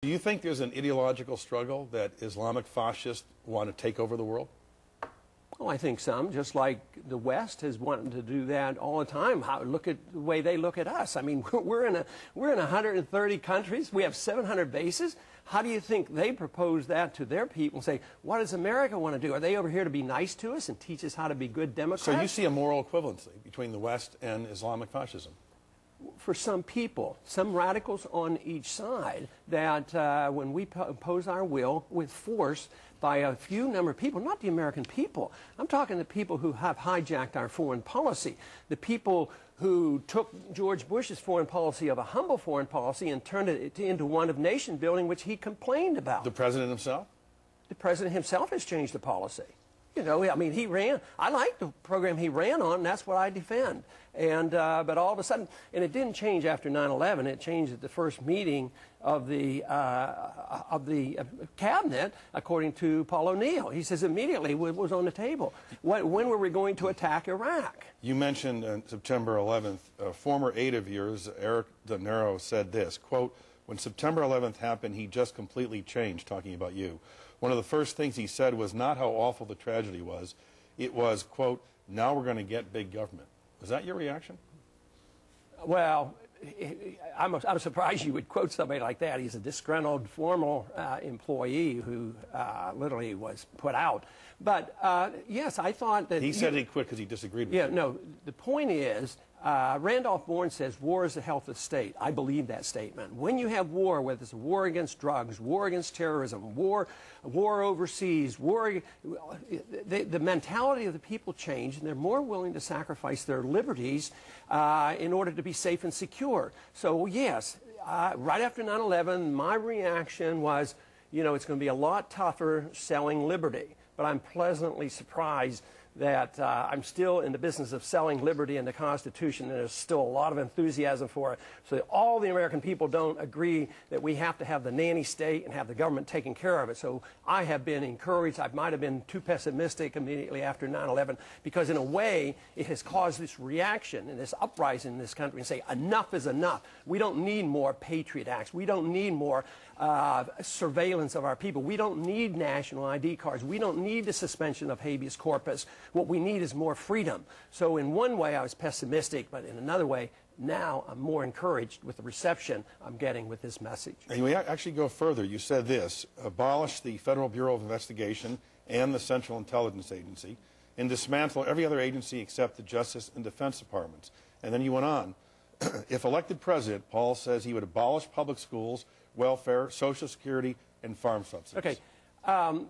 Do you think there's an ideological struggle that Islamic fascists want to take over the world? Oh, I think some, just like the West has wanted to do that all the time. Look at the way they look at us. I mean, we're in 130 countries. We have 700 bases. How do you think they propose that to their people and say, what does America want to do? Are they over here to be nice to us and teach us how to be good Democrats? So you see a moral equivalency between the West and Islamic fascism? For some people, some radicals on each side, that when we impose our will with force by a few number of people, not the American people, I'm talking the people who have hijacked our foreign policy, the people who took George Bush's foreign policy of a humble foreign policy and turned it into one of nation building, which he complained about. The president himself? The president himself has changed the policy. You know, I mean, I like the program he ran on, and that's what I defend. And, but all of a sudden, and it didn't change after 9/11, it changed at the first meeting of the cabinet, according to Paul O'Neill. He says immediately it was on the table. When were we going to attack Iraq? You mentioned on September 11th, a former aide of yours, Eric De Niro, said this, quote, when September 11th happened, he just completely changed, talking about you. One of the first things he said was not how awful the tragedy was. It was, quote, now we're going to get big government. Was that your reaction? Well, I'm surprised you would quote somebody like that. He's a disgruntled former employee who literally was put out. But yes, I thought that... He said he quit because he disagreed with you. Yeah, no, the point is, Randolph Bourne says war is the health of the state. I believe that statement. When you have war, whether it's a war against drugs, war against terrorism, war overseas, the mentality of the people change, and they're more willing to sacrifice their liberties in order to be safe and secure. So yes, right after 9/11, my reaction was, you know, it's going to be a lot tougher selling liberty. But I'm pleasantly surprised that I'm still in the business of selling liberty and the Constitution, and there's still a lot of enthusiasm for it. So that all the American people don't agree that we have to have the nanny state and have the government taking care of it. So I have been encouraged. I might have been too pessimistic immediately after 9/11, because in a way it has caused this reaction and this uprising in this country and say enough is enough. We don't need more Patriot Acts. We don't need more surveillance of our people. We don't need national ID cards. We don't need the suspension of habeas corpus. What we need is more freedom. So in one way I was pessimistic, but in another way now I'm more encouraged with the reception I'm getting with this message. And we actually go further. You said this, abolish the Federal Bureau of Investigation and the Central Intelligence Agency and dismantle every other agency except the Justice and Defense Departments. And then you went on. If elected president, Paul says he would abolish public schools, welfare, Social Security, and farm subsidies. Okay.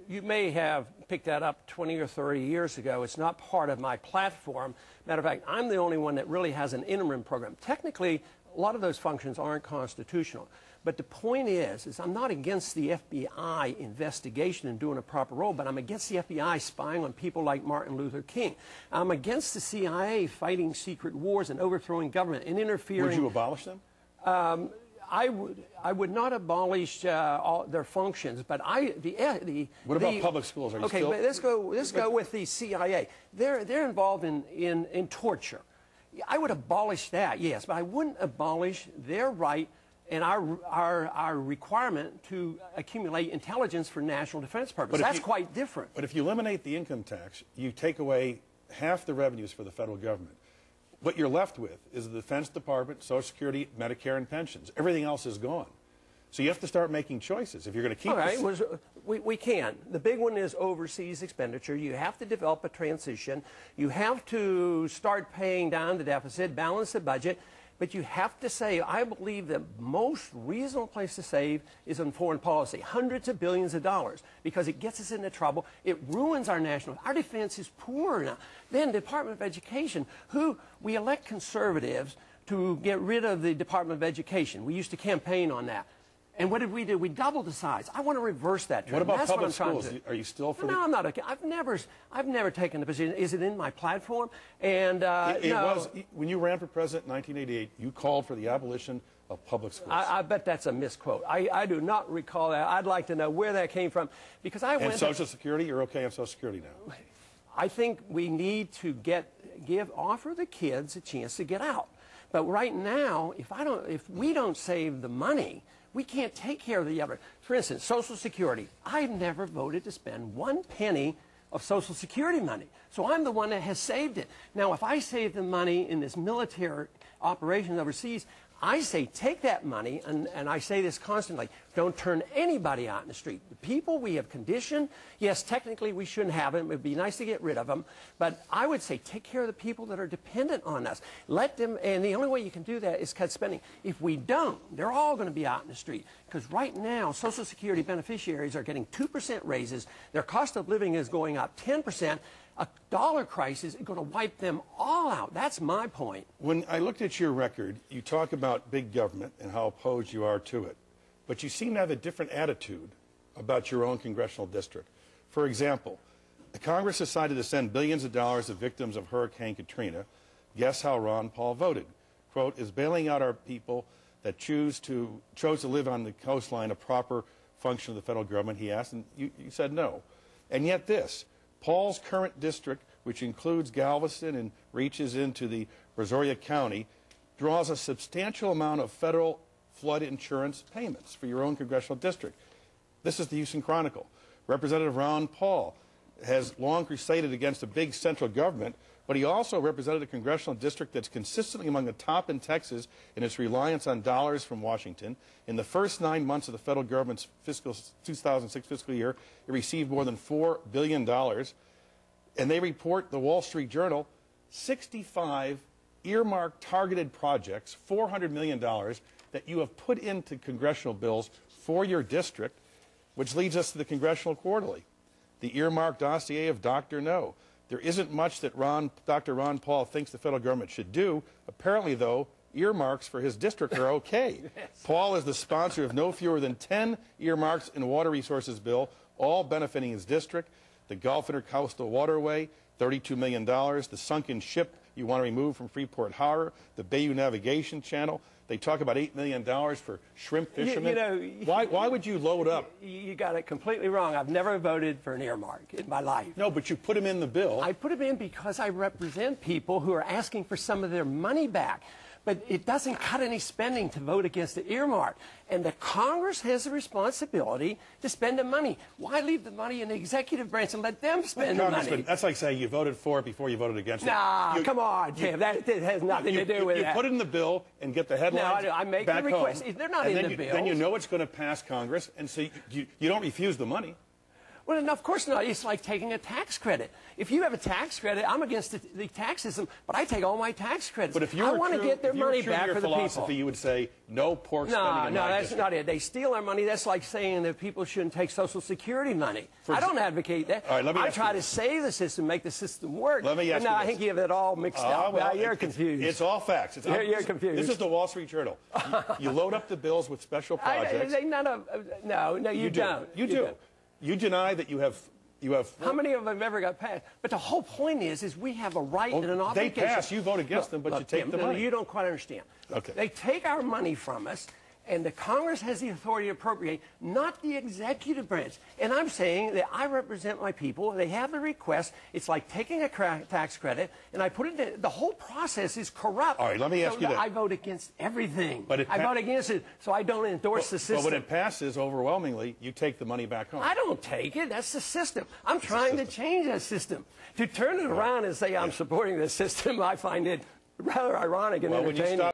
You may have picked that up 20 or 30 years ago. It's not part of my platform. Matter of fact, I'm the only one that really has an interim program. Technically, a lot of those functions aren't constitutional. But the point is I'm not against the FBI investigation and doing a proper role, but I'm against the FBI spying on people like Martin Luther King. I'm against the CIA fighting secret wars and overthrowing government and interfering. Would you abolish them? I would not abolish all their functions, but What about public schools? Are you okay, still... but let's go with the CIA. They're involved in torture. I would abolish that, yes, but I wouldn't abolish their right and our requirement to accumulate intelligence for national defense purposes. That's quite different. But if you eliminate the income tax, you take away half the revenues for the federal government. What you're left with is the Defense Department, Social Security, Medicare, and pensions. Everything else is gone. So you have to start making choices. If you're going to keep... All right, we can. The big one is overseas expenditure. You have to develop a transition. You have to start paying down the deficit, balance the budget. But you have to say, I believe the most reasonable place to save is on foreign policy, hundreds of billions of dollars, because it gets us into trouble. It ruins our national... Our defense is poor now. Then the Department of Education, we elect conservatives to get rid of the Department of Education. We used to campaign on that. And what did we do? We doubled the size. I want to reverse that trend. What about public schools? Are you still for... No, I'm not. I've never taken the position. Is it in my platform? And it was when you ran for president in 1988. You called for the abolition of public schools. I bet that's a misquote. I do not recall that. I'd like to know where that came from, because I went. And Social Security, you're okay on Social Security now. I think we need to offer the kids a chance to get out. But right now, if we don't save the money, We can't take care of the other. For instance, Social Security. I've never voted to spend 1 penny of Social Security money. So I'm the one that has saved it. Now, if I save the money in this military operation overseas, I say take that money, and I say this constantly, don't turn anybody out in the street. The people we have conditioned, yes, technically we shouldn't have them. It would be nice to get rid of them. But I would say take care of the people that are dependent on us. Let them, and the only way you can do that is cut spending. If we don't, they're all going to be out in the street. Because right now, Social Security beneficiaries are getting 2% raises. Their cost of living is going up 10%. A dollar crisis is going to wipe them all out. That's my point. When I looked at your record, you talk about big government and how opposed you are to it. But you seem to have a different attitude about your own congressional district. For example, the Congress decided to send billions of dollars to victims of Hurricane Katrina. Guess how Ron Paul voted? Quote, is bailing out our people that chose to live on the coastline a proper function of the federal government, he asked, and you said no. And yet this, Paul's current district, which includes Galveston and reaches into the Brazoria County, draws a substantial amount of federal flood insurance payments for your own congressional district. This is the Houston Chronicle. Representative Ron Paul has long crusaded against a big central government, but he also represented a congressional district that's consistently among the top in Texas in its reliance on dollars from Washington. In the first 9 months of the federal government's 2006 fiscal year, it received more than $4 billion. And they report, the Wall Street Journal, 65 earmarked targeted projects, $400 million, that you have put into congressional bills for your district, which leads us to the Congressional Quarterly, the earmarked dossier of Dr. No. There isn't much that Dr. Ron Paul thinks the federal government should do. Apparently, though, earmarks for his district are okay. Yes. Paul is the sponsor of no fewer than 10 earmarks in a water resources bill, all benefiting his district. The Gulf Intercoastal Waterway, $32 million. The sunken ship you want to remove from Freeport Harbor, the Bayou Navigation Channel. They talk about $8 million for shrimp fishermen. Why would you load up? You got it completely wrong. I've never voted for an earmark in my life. No, but you put them in the bill. I put them in because I represent people who are asking for some of their money back. But it doesn't cut any spending to vote against the earmark. And the Congress has a responsibility to spend the money. Why leave the money in the executive branch and let them spend the money? That's like saying you voted for it before you voted against it. Nah, come on, Tim. That has nothing to do with that. You put it in the bill and get the headlines. No, I make the request. They're not in the bill. Then you know it's going to pass Congress, and so you don't refuse the money. Well, no, of course not. It's like taking a tax credit. If you have a tax credit, I'm against the tax system, but I take all my tax credits. But if you I want to get their money back for the people. Philosophy, you would say no pork spending in No, my that's district. not it. They steal our money. That's like saying that people shouldn't take Social Security money. I don't advocate that. All right, let me I ask try you to save the system, make the system work. Let me ask you I this. think you have it all mixed up. Well, you're confused. It's all facts. You're confused. This is the Wall Street Journal. You load up the bills with special projects. No, you don't. You do. You deny that you have. How many of them ever got passed? But the whole point is we have a right and an obligation. They pass. You vote against them, but you take the money. You don't quite understand. Okay. They take our money from us, and the Congress has the authority to appropriate, not the executive branch. And I'm saying that I represent my people. They have the request. It's like taking a tax credit, and I put it in. The whole process is corrupt. All right, let me ask you that. I vote against everything. But I vote against it, so I don't endorse the system. But when it passes overwhelmingly, you take the money back home. I don't take it. That's the system. I'm trying to change that system. To turn it around and say I'm supporting the system, I find it rather ironic and entertaining.